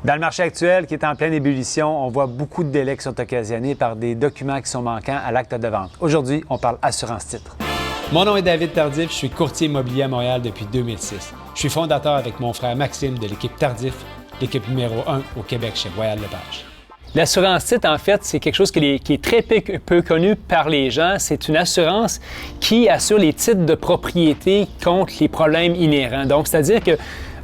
Dans le marché actuel qui est en pleine ébullition, on voit beaucoup de délais qui sont occasionnés par des documents qui sont manquants à l'acte de vente. Aujourd'hui, on parle assurance-titre. Mon nom est David Tardif, je suis courtier immobilier à Montréal depuis 2006. Je suis fondateur avec mon frère Maxime de l'équipe Tardif, l'équipe numéro 1 au Québec chez Royal Lepage. L'assurance-titre, en fait, c'est quelque chose qui est très peu connu par les gens. C'est une assurance qui assure les titres de propriété contre les problèmes inhérents. Donc, c'est-à-dire que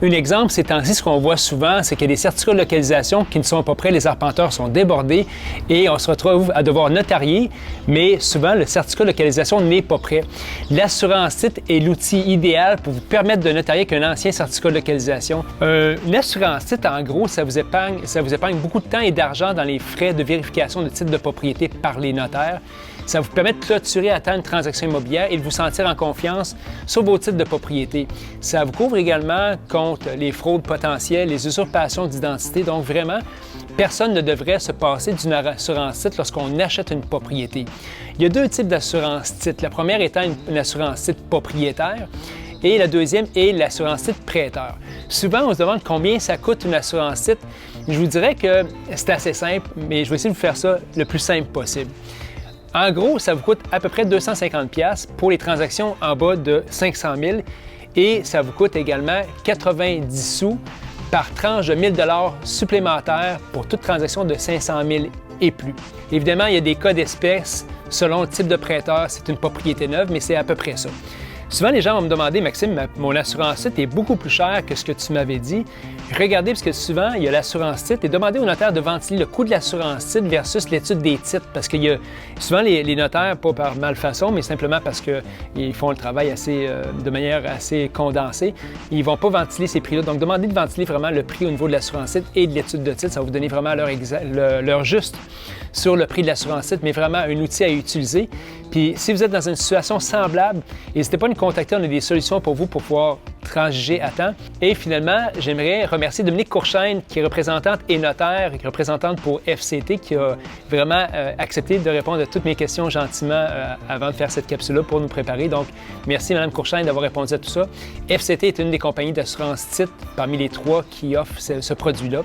un exemple, ces temps-ci, ce qu'on voit souvent, c'est qu'il y a des certificats de localisation qui ne sont pas prêts, les arpenteurs sont débordés et on se retrouve à devoir notarier, mais souvent, le certificat de localisation n'est pas prêt. L'assurance-titre est l'outil idéal pour vous permettre de notarier qu'un ancien certificat de localisation. Une assurance-titre, en gros, ça vous épargne beaucoup de temps et d'argent dans les frais de vérification de titre de propriété par les notaires. Ça vous permet de clôturer à temps une transaction immobilière et de vous sentir en confiance sur vos titres de propriété. Ça vous couvre également contre les fraudes potentielles, les usurpations d'identité. Donc vraiment, personne ne devrait se passer d'une assurance-titre lorsqu'on achète une propriété. Il y a deux types d'assurance-titre. La première étant une assurance-titre propriétaire et la deuxième est l'assurance-titre prêteur. Souvent, on se demande combien ça coûte une assurance-titre. Je vous dirais que c'est assez simple, mais je vais essayer de vous faire ça le plus simple possible. En gros, ça vous coûte à peu près 250$ pour les transactions en bas de 500 000 et ça vous coûte également 90 sous par tranche de 1 000 $ supplémentaires pour toute transaction de 500 000 et plus. Évidemment, il y a des cas d'espèces selon le type de prêteur, c'est une propriété neuve, mais c'est à peu près ça. Souvent, les gens vont me demander, Maxime, mon assurance-titre est beaucoup plus cher que ce que tu m'avais dit. Regardez, parce que souvent, il y a l'assurance-titre et demandez au notaire de ventiler le coût de l'assurance-titre versus l'étude des titres. Parce qu'il y a souvent les notaires, pas par malfaçon, mais simplement parce qu'ils font le travail de manière assez condensée. Ils ne vont pas ventiler ces prix-là. Donc, demandez de ventiler vraiment le prix au niveau de l'assurance-titre et de l'étude de titre. Ça va vous donner vraiment leur juste sur le prix de l'assurance-titre, mais vraiment un outil à utiliser. Puis, si vous êtes dans une situation semblable, n'hésitez pas à nous contacter. On a des solutions pour vous pour pouvoir transiger à temps. Et finalement, j'aimerais remercier Dominique Courchaine, qui est représentante et notaire, qui est représentante pour FCT, qui a vraiment accepté de répondre à toutes mes questions gentiment avant de faire cette capsule-là pour nous préparer. Donc, merci Mme Courchaine d'avoir répondu à tout ça. FCT est une des compagnies d'assurance-titre parmi les 3 qui offrent ce produit-là.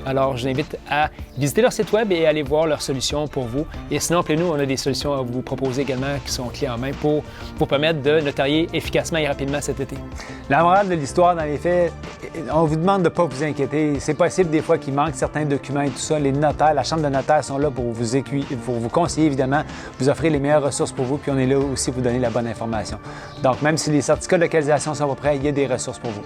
Alors, je vous invite à visiter leur site web et aller voir leurs solutions pour vous. Et sinon, appelez-nous, on a des solutions à vous proposer également qui sont clés en main pour vous permettre de notarier efficacement et rapidement cet été. La morale de l'histoire, dans les faits, on vous demande de ne pas vous inquiéter. C'est possible des fois qu'il manque certains documents et tout ça. Les notaires, la chambre de notaire sont là pour vous conseiller, évidemment, vous offrir les meilleures ressources pour vous, puis on est là aussi pour vous donner la bonne information. Donc, même si les certificats de localisation sont pas prêts, il y a des ressources pour vous.